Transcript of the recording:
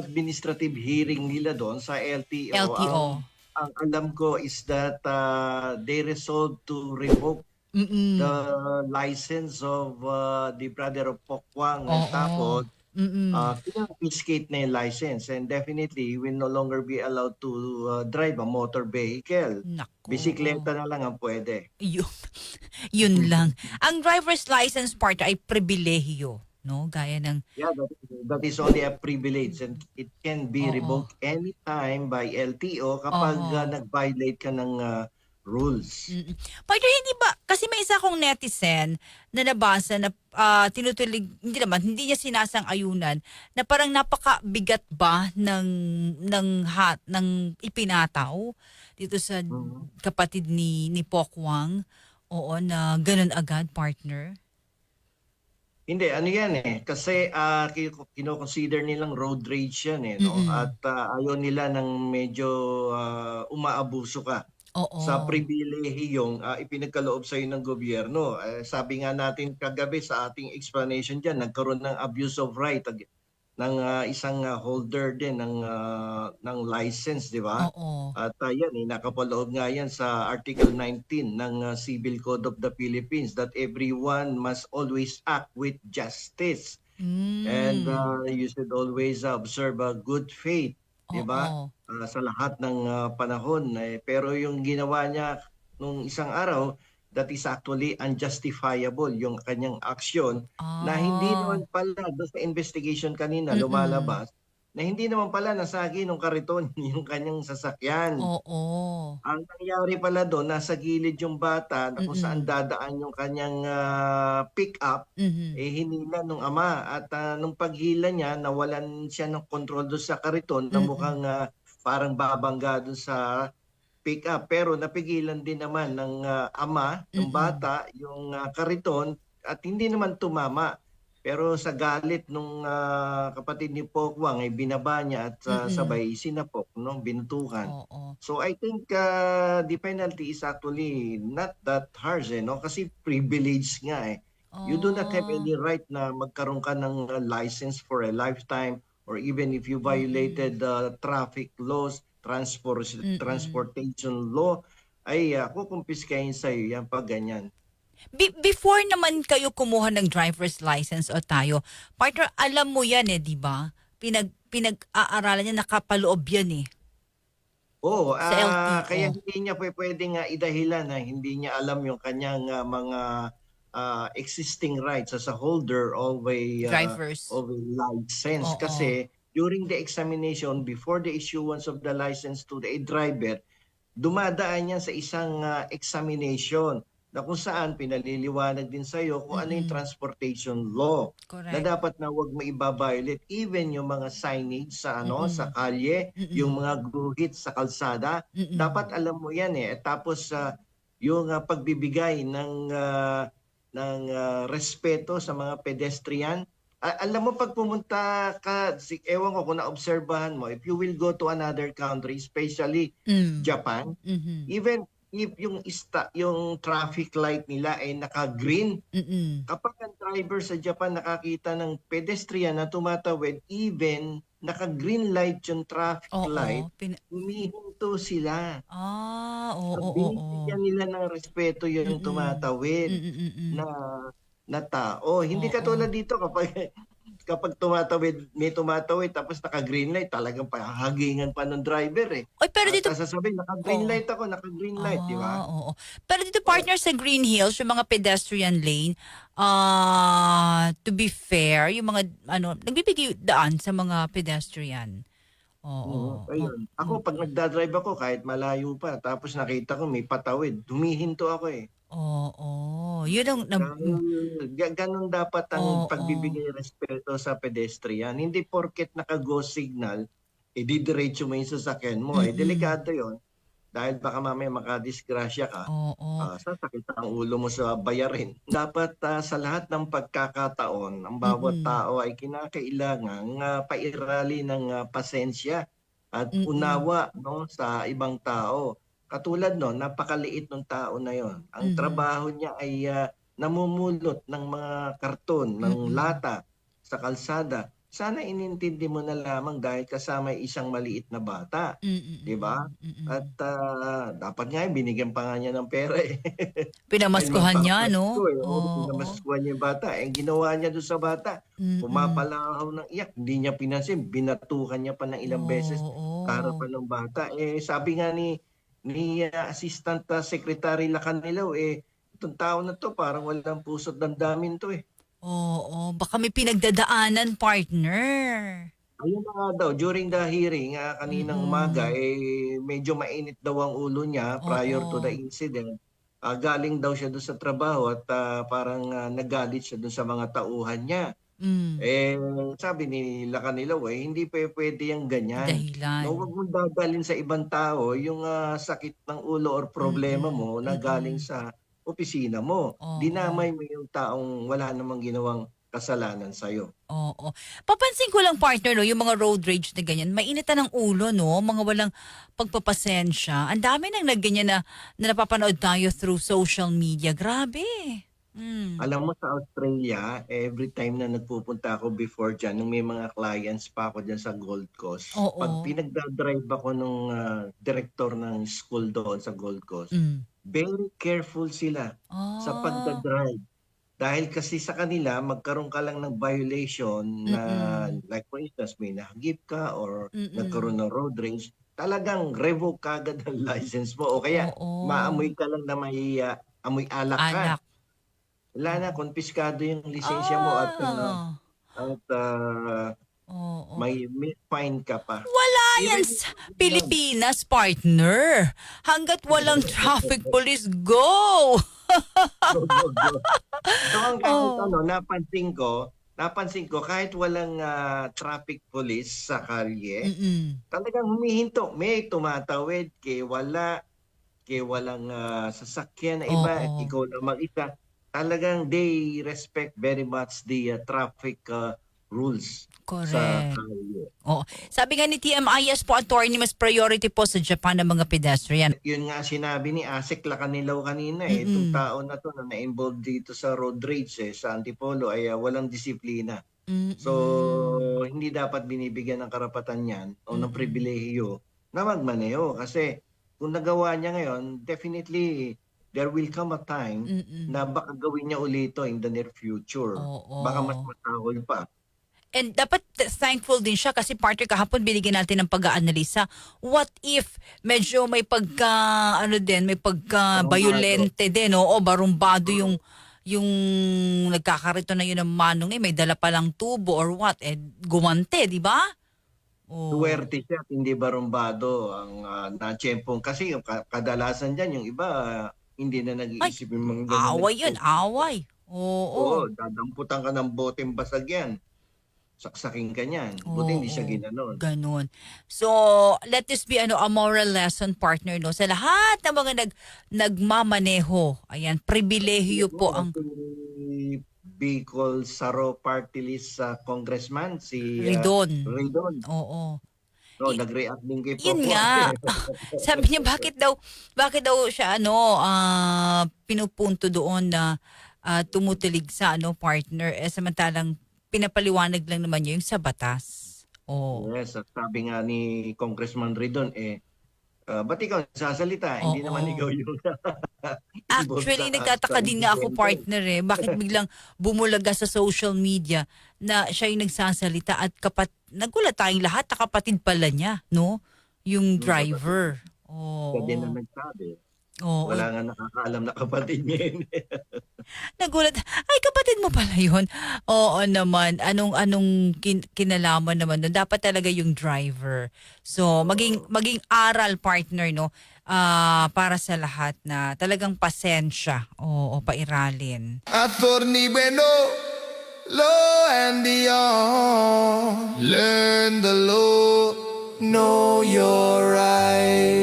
administrative hearing nila doon sa LTO, LTO. ang alam ko is that they resolved to revoke the Mm. license of the brother of Pokwang, and Oo. tapos Mm. confiscate na yung license, and definitely he will no longer be allowed to drive a motor vehicle. Naku, Bisikleta na lang ang pwede. Yun, yun lang. Ang driver's license partner ay pribilehiyo, no? Gaya ng Yeah, that is only a privilege, and it can be oo. revoked anytime by LTO kapag Oo. nag-violate ka ng rules. Mm. Partner, hindi ba, kasi may isa kong netizen na nabasa na tinutulig, hindi niya sinasang-ayunan, na parang napakabigat ba ng ipinataw dito sa Mhm. kapatid ni Pokwang. Oo, na ganun agad, partner. Hindi, ano yan kasi kino-consider nilang road rage yan no? Mm. At ayaw nila ng medyo umaabuso ka sa Oo. pribilehiyong ipinagkaloob sa ng gobyerno. Sabi nga natin kagabi sa ating explanation diyan, nagkaroon ng abuse of right ng isang holder din ng license, di ba? Oo. At yan, nakapaloob nga yan sa Article 19 ng Civil Code of the Philippines, that everyone must always act with justice. And Mm. you should always observe a good faith, di ba? Oo. Sa lahat ng panahon. Pero yung ginawa niya nung isang araw, that is actually unjustifiable yung kanyang aksyon, na hindi Ah. naman pala doon sa investigation kanina Mm. lumalabas na hindi naman pala nasagi ng kariton yung kanyang sasakyan. Oo. Ang nangyari pala doon, nasa gilid yung bata na kung saan Mm. dadaan yung kanyang pick-up, Mhm. hinila nung ama, at nung paghila niya, nawalan siya ng kontrol doon sa kariton na Mm. mukhang parang babangga doon sa pick-up. Pero napigilan din naman ng ama ng Mm. bata yung kariton at hindi naman tumama. Pero sa galit nung kapatid ni Pokwang ay binaba niya at Mm. sabay sinapok, no, binutukan. Oo. So I think the penalty is actually not that harsh no, kasi privilege nga You do not have Oh. any right na magkaroon ka ng license for a lifetime, or even if you Mm. violated the traffic laws, Mm. transportation law, ay kukumpiskahin sa'yo yan pag ganyan. Before naman kayo kumuha ng driver's license o tayo, partner, alam mo yan 'di ba? Pinag-aaralan niya, nakapaloob yan Oo, sa kaya LTO. hindi niya puwedeng idahilan na hindi niya alam yung kanyang mga existing rights as a holder Drivers. of a license. Oo. Kasi during the examination, before the issuance of the license to the driver, dumadaan yan sa isang examination na kung saan pinaliliwanag din sa iyo kung ano yung Mm. transportation law na Correct. dapat na wag mo i-violate, even yung mga signage sa sa Mm. kalye, yung Mm. mga guhit sa kalsada, Mm. dapat alam mo yan At tapos yung pagbibigay ng respeto sa mga pedestrian. Alam mo, pag pumunta ka, ewan ko kung naobserbahan mo, if you will go to another country, especially Hmm. Japan, Mhm. even if yung traffic light nila ay naka-green, Mm. kapag ang driver sa Japan nakakita ng pedestrian na tumatawid, even naka-green light yung traffic light, Oo. humihinto sila. Oo, oo. Binibigyan nila ng respeto yung Mm. tumatawid Mm. na na tao. Hindi Oo. katulad dito kapag kapag may tumatawid tapos naka-green light, talagang pahahagingan pa ng driver Oy, pero At dito sasabihin, naka-green oo. light ako, naka-green light, di ba? Oo. Pero dito, Oo. partner, sa Green Hills, yung mga pedestrian lane, to be fair, yung mga nagbibigay daan sa mga pedestrian. Oo. Ayun. Ako, pag nagda-drive ako, kahit malayo pa, tapos nakita ko may patawid, humihinto ako Oo. Yun ang Ganun dapat ang oo. pagbibigay respeto sa pedestrian. Hindi porket naka-go signal, didiretso mo yung sasakyan mo. Mm. Delikado yon, dahil baka mamaya makadisgrasya ka, Oo. sasakit ang ulo mo sa bayarin. Dapat sa lahat ng pagkakataon, ang bawat Mm. tao ay kinakailangang pairali ng pasensya at Mm. unawa, no, sa ibang tao. Katulad no, napakaliit ng tao na yon. Ang Mhm. trabaho niya ay namumulot ng mga karton, ng Mm. lata sa kalsada. sana inintindi mo na lamang dahil kasama yung isang maliit na bata, Mm, mm, 'di ba? mm, mm. At dapat nga binigyan pa nga niya ng pera eh. Dahil Pinamaskuhan niya, magpapasko no? eh. Oo, Oo. pinamaskuhan niya yung bata. Eh, ang ginawa niya doon sa bata, Mm. pumapalahaw ng iyak. Hindi niya pinansin, binatukan niya pa ng ilang beses sa Oo. harapan ng bata. Eh, sabi nga ni Assistant Secretary Lacanilaw, eh, itong tao na to parang walang puso't damdamin to eh. Oo. Baka may pinagdadaanan, partner. Ayun na nga daw, during the hearing, kaninang umaga, Mm. medyo mainit daw ang ulo niya prior to the Oo. incident. Galing daw siya doon sa trabaho at parang nagalit siya doon sa mga tauhan niya. Mm. Eh, sabi ni Lacanilaw, hindi pwede yung ganyan. Dahilan. No, wag mong dadalhin sa ibang tao yung sakit ng ulo or problema Mm. mo na galing Mm. sa opisina mo. Oo. Dinamay mo yung taong wala namang ginawang kasalanan sa'yo. Oo. Papansin ko lang, partner, no, yung mga road rage na ganyan, mainitan ng ulo, no? Mga walang pagpapasensya. Ang dami nang nagganyan na napapanood tayo through social media. Grabe. Mm. Alam mo sa Australia, every time na nagpupunta ako before dyan, nung may mga clients pa ako dyan sa Gold Coast, pag Oo. pinagdadrive ako nung director ng school doon sa Gold Coast, Mm. very careful sila sa Ah. pagdadrive. Dahil kasi sa kanila, magkaroon ka lang ng violation na, Mm. like for instance, may nahagip ka or Mm. nagkaroon ng road rage, talagang revoke kagad ang license mo. O kaya, Oo. maamoy ka lang na may amoy alak ka. Alak. Wala na, Oo. konpiskado yung lisensya mo Ah. at Oo. may fine ka pa. Wala yan Even sa yan. Pilipinas, partner. Hanggat walang traffic police, go! Go, go, go. So ang kahit Oh. napansin ko kahit walang traffic police sa kalye, Mm. talagang humihinto. May tumatawid, kay walang sasakyan na iba, Oo. ikaw lang mag-isa. Talagang they respect very much the traffic rules sa Correct. kalye. Oo. Sabi nga ni TMIS po, attorney, mas priority po sa Japan ng mga pedestrian. Yun nga sinabi ni Asek Lacanilaw kanina itong Mm. tao na 'to na na-involved dito sa road rage sa Antipolo ay walang disiplina. So, Mm. hindi dapat binibigyan ng karapatan 'yan o ng Mm. pribilehiyo na magmaneho kasi kung nagawa niya ngayon, definitely there will come a time na Mm. baka gawin niya ulit ito in the near future. Baka mas Oo. matahol pa. And dapat thankful din siya kasi, partner, kahapon binigyan natin ng pag-aanalisa. What if medyo may pagka, ano din, may pagka Barumbado. violente din, oo, barumbado yung nagkakarito na yun ng manong, may dala palang tubo or what, gumante, di ba? Oo. Suwerte siya at hindi barumbado ang natiyempong kasi yung kadalasan diyan yung iba hindi na Ay, nag-iisip yung mga ganyan away yun, away. oo, Oo. dadamputan ka ng boteng basag yan. Saksakin ka niyan. Buti hindi siya Oo, ginanon. ganun. So, let this be a moral lesson, partner, no? Sa lahat ng mga nagmamaneho, ayan, pribilehiyo po ang Si Bicol Saro Party List congressman, si Ridon. Raydon. Oo. No, nag-react din kay Yun Popo. nga. Sabi niya, bakit daw siya, pinupunto doon na tumutilig sa, partner, samantalang pinapaliwanag lang naman niya yung sa batas. Oo. Yes, at sabi nga ni Congressman Ridon, ba't ikaw nagsasalita? Hindi naman Oo. ikaw yung involved Actually, sa nagtataka din nga ako, insidente. partner, bakit biglang bumulaga sa social media na siya yung nagsasalita at nagulat tayong lahat na kapatid pala niya, no? Yung Yung kapatid driver. siya din na Oo. nagsabi. Oo. Wala nga nakakaalam na kapatid niya yun. Nagulat. Ay, kapatid mo pala yun. Oo naman. Anong kinalaman naman doon? Dapat talaga yung driver. So, maging aral, partner, no? Para sa lahat na talagang pasensya. Oo, pairalin. Attorney Bueno, law and beyond. Learn the law, know your rights.